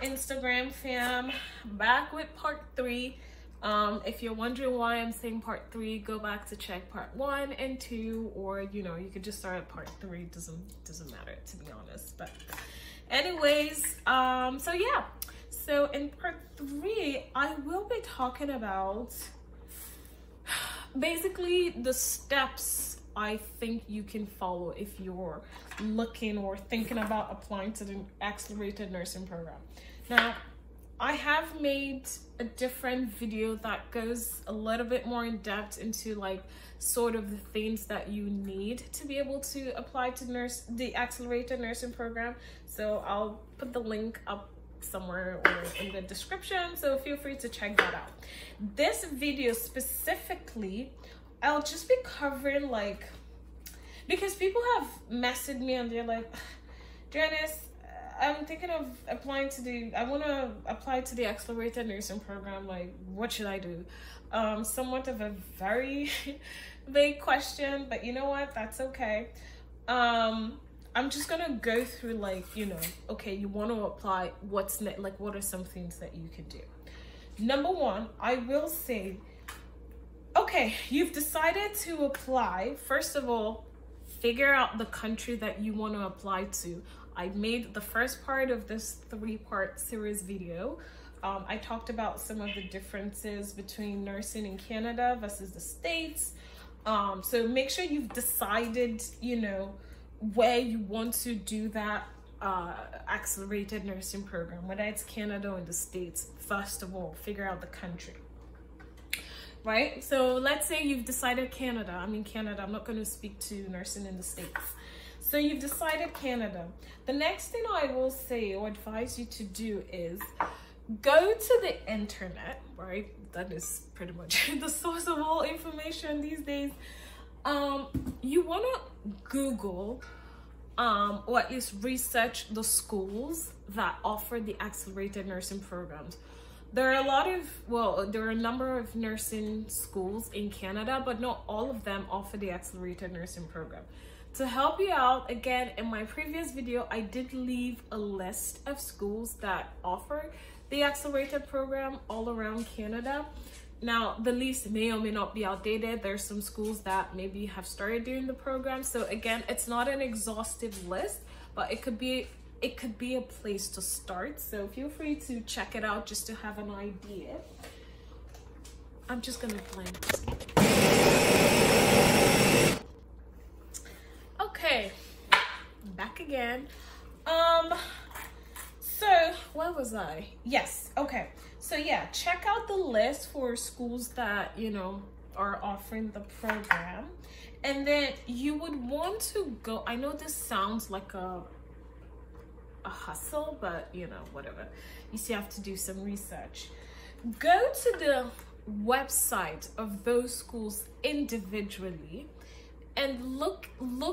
Instagram fam? Back with part 3. If you're wondering why I'm saying part 3, go back to check part 1 and 2, or you could just start at part 3. Doesn't matter, to be honest. But anyways, so yeah, so in part 3 I will be talking about basically the steps I think you can follow if you're looking or thinking about applying to the accelerated nursing program. Now, I have made a different video that goes a little bit more in depth into like sort of the things that you need to be able to apply to the accelerated nursing program. So I'll put the link up somewhere or in the description, so feel free to check that out. This video specifically, I'll just be covering like, because people have messaged me and they're like, Janice, I'm thinking of applying to I want to apply to the accelerated nursing program, like what should I do? Somewhat of a very vague question, but you know what, that's okay. I'm just gonna go through like, okay, you want to apply, what's next, like what are some things that you could do. Number 1, I will say, okay, you've decided to apply. First of all, figure out the country that you want to apply to. I made the first part of this 3-part series video. I talked about some of the differences between nursing in Canada versus the States. So make sure you've decided, where you want to do that accelerated nursing program, whether it's Canada or the States. First of all, figure out the country. Right? So let's say you've decided Canada. I mean Canada, I'm not going to speak to nursing in the States. So you've decided Canada. The next thing I will say or advise you to do is go to the internet, right? That is pretty much the source of all information these days. You want to Google or at least research the schools that offer the accelerated nursing programs. There are a number of nursing schools in Canada, but not all of them offer the accelerated nursing program. To help you out, again, in my previous video, I did leave a list of schools that offer the accelerated program all around Canada. Now, the list may or may not be outdated. There's some schools that maybe have started doing the program. So again, it's not an exhaustive list, but it could be a place to start. So feel free to check it out just to have an idea. I'm just gonna play. Okay, back again. So where was I? Yes, okay. So yeah, check out the list for schools that, are offering the program. And then you would want to go, I know this sounds like a hustle, but whatever, you still have to do some research. Go to the website of those schools individually and look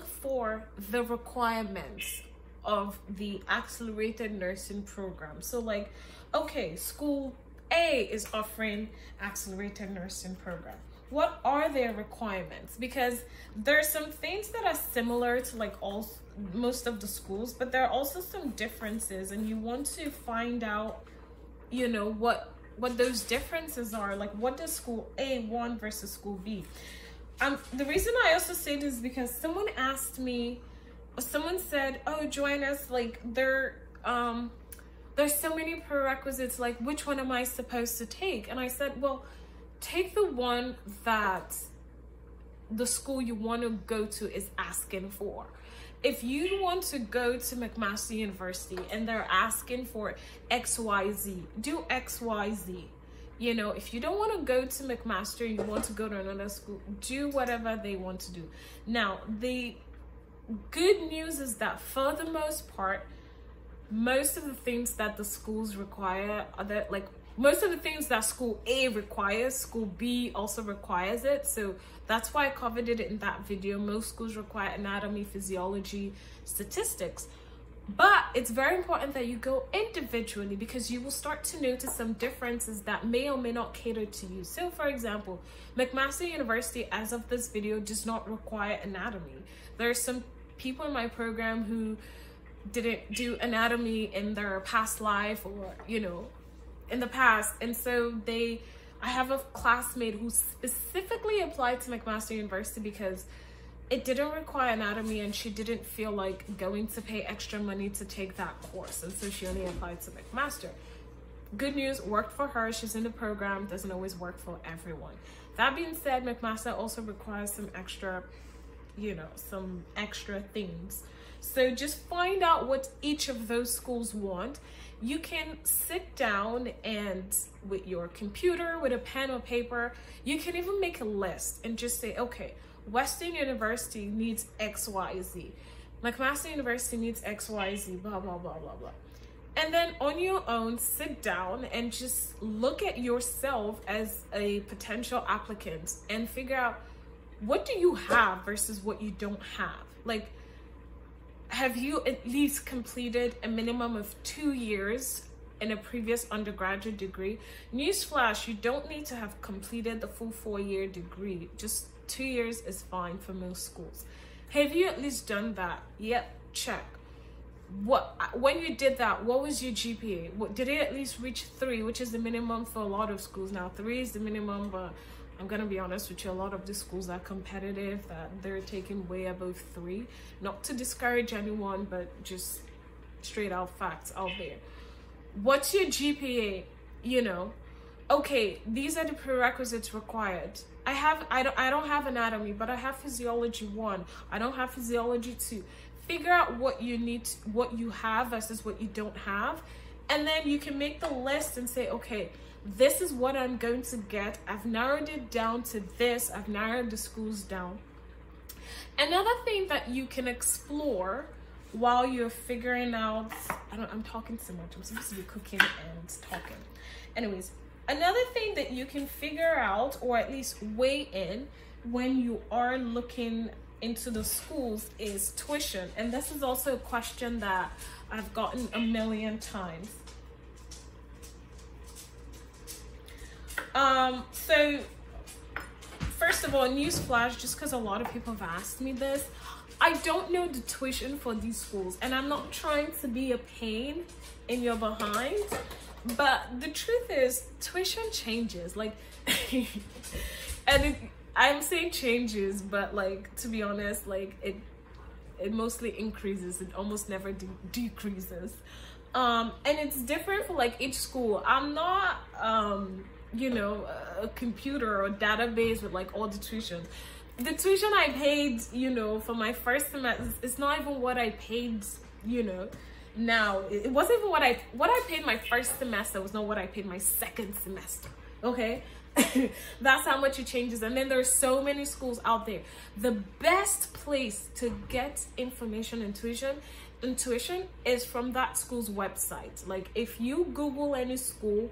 for the requirements of the accelerated nursing program. So like, okay, school A is offering accelerated nursing program. What are their requirements? Because there's some things that are similar to like most of the schools, but there are also some differences, and you want to find out, what those differences are. Like, what does school A want versus school B? The reason I also say this is because someone asked me, someone said, oh, join us, like there's so many prerequisites, like which one am I supposed to take? And I said, well, take the one that the school you want to go to is asking for. If you want to go to McMaster University and they're asking for XYZ, do XYZ. If you don't want to go to McMaster and you want to go to another school, do whatever they want to do. Now, the good news is that for the most part, most of the things that the schools require are that, like, most of the things that school A requires, school B also requires it. So that's why I covered it in that video. Most schools require anatomy, physiology, statistics. But it's very important that you go individually, because you will start to notice some differences that may or may not cater to you. So for example, McMaster University, as of this video, does not require anatomy. There are some people in my program who didn't do anatomy in their past life, or you know, in the past. And so I have a classmate who specifically applied to McMaster University because it didn't require anatomy and she didn't feel like going to pay extra money to take that course, and so she only applied to McMaster. Good news, worked for her. She's in the program. Doesn't always work for everyone. That being said, McMaster also requires some extra, you know, some extra things. So just find out what each of those schools want. You can sit down and with your computer, with a pen or paper, you can even make a list and just say, okay, Western University needs XYZ. McMaster University needs XYZ, blah, blah, blah, blah, blah. And then on your own, sit down and just look at yourself as a potential applicant and figure out, what do you have versus what you don't have? Like, have you at least completed a minimum of 2 years in a previous undergraduate degree? Newsflash, you don't need to have completed the full 4-year degree. Just 2 years is fine for most schools. Have you at least done that? Yep, check. When you did that, what was your GPA? Did it at least reach 3, which is the minimum for a lot of schools? Now 3 is the minimum, but I'm gonna be honest with you, a lot of the schools are competitive, that they're taking way above 3. Not to discourage anyone, but just straight out facts out there. What's your GPA? You know, okay, these are the prerequisites required. I don't have anatomy, but I have physiology 1. I don't have physiology 2. Figure out what you need, what you have versus what you don't have, and then you can make the list and say, okay, this is what I'm going to get. I've narrowed it down to this. I've narrowed the schools down. Another thing that you can explore while you're figuring out, I'm talking too much. I'm supposed to be cooking and talking. Anyways, another thing that you can figure out, or at least weigh in when you are looking into the schools, is tuition. And this is also a question that I've gotten a million times. So first of all, newsflash, just because a lot of people have asked me this, I don't know the tuition for these schools, and I'm not trying to be a pain in your behind, but the truth is tuition changes, like and I'm saying changes, but like, to be honest, like it mostly increases. It almost never decreases. And it's different for like each school. I'm not you know, a computer or database with like all the tuition. The tuition I paid, you know, for my first semester, it's not even what I paid, you know, now. It wasn't even what I paid my first semester was not what I paid my second semester. Okay. That's how much it changes. And then there's so many schools out there. The best place to get information and tuition is from that school's website. Like, if you Google any school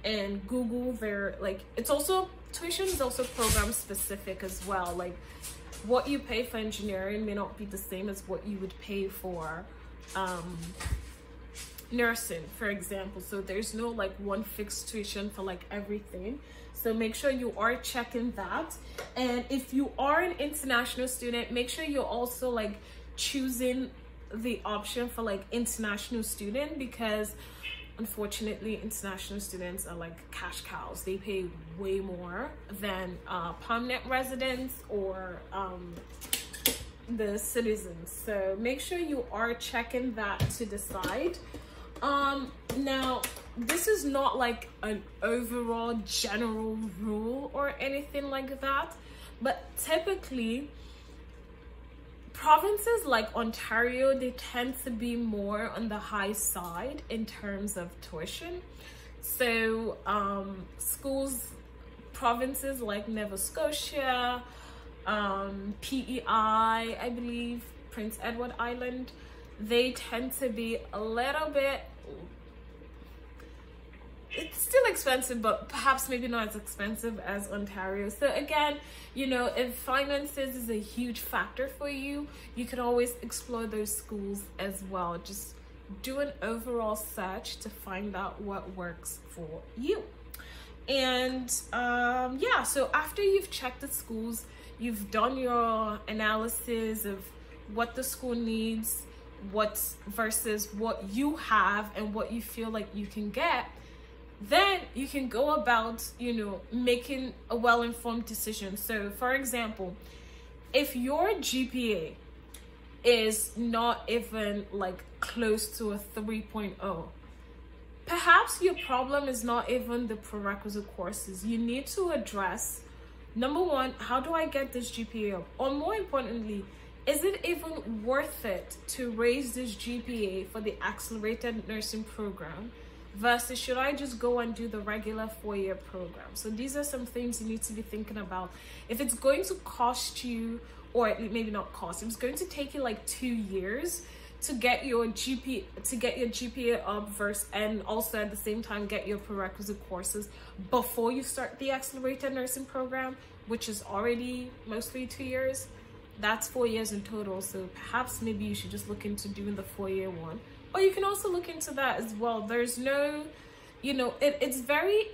and Google their, like, it's also, tuition is also program specific as well. Like, what you pay for engineering may not be the same as what you would pay for nursing, for example. So there's no like one fixed tuition for like everything. So make sure you are checking that. And if you are an international student, make sure you're also like choosing the option for like international student, because unfortunately international students are like cash cows. They pay way more than permanent residents or the citizens. So make sure you are checking that to decide. Now, this is not like an overall general rule or anything like that, but typically provinces like Ontario, they tend to be more on the high side in terms of tuition. So provinces like Nova Scotia, PEI, I believe, Prince Edward Island, they tend to be a little bit, it's still expensive, but perhaps maybe not as expensive as Ontario. So again, you know, if finances is a huge factor for you, you can always explore those schools as well. Just do an overall search to find out what works for you. And yeah, so after you've checked the schools, you've done your analysis of what the school needs, versus what you have and what you feel like you can get, then you can go about, you know, making a well-informed decision. So for example, if your GPA is not even like close to a 3.0, perhaps your problem is not even the prerequisite courses. You need to address, number one, how do I get this GPA up? Or more importantly, is it even worth it to raise this GPA for the accelerated nursing program versus should I just go and do the regular 4-year program? So these are some things you need to be thinking about. If it's going to cost you, or maybe not cost, if it's going to take you like 2 years to get your GPA up versus, and also at the same time get your prerequisite courses before you start the accelerated nursing program, which is already mostly 2 years, that's 4 years in total. So perhaps maybe you should just look into doing the 4-year one. Or you can also look into that as well. There's no, you know, it's very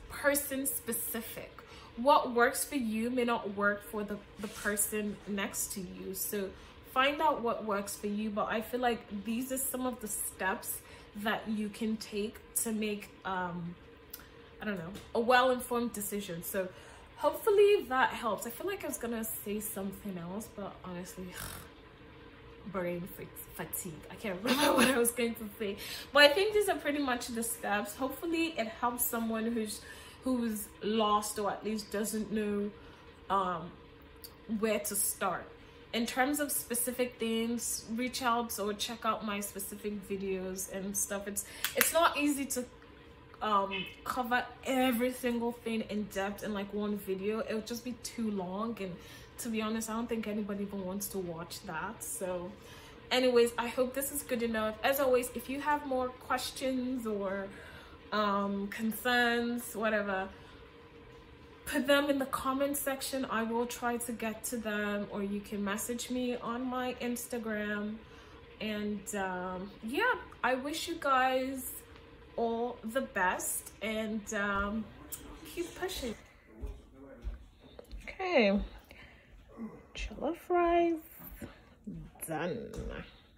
person specific. What works for you may not work for the person next to you. So find out what works for you. But I feel like these are some of the steps that you can take to make, I don't know, a well-informed decision. So hopefully that helps. I feel like I was gonna say something else, but honestly, brain fatigue. I can't remember what I was going to say. But I think these are pretty much the steps. Hopefully it helps someone who's lost, or at least doesn't know where to start. In terms of specific things, reach out or check out my specific videos and stuff. It's not easy to cover every single thing in depth in like one video. It would just be too long, and to be honest, I don't think anybody even wants to watch that. So anyways, I hope this is good enough. As always, if you have more questions or concerns, whatever, put them in the comment section. I will try to get to them, or you can message me on my Instagram. And yeah, I wish you guys all the best, and keep pushing. Okay, jollof rice done.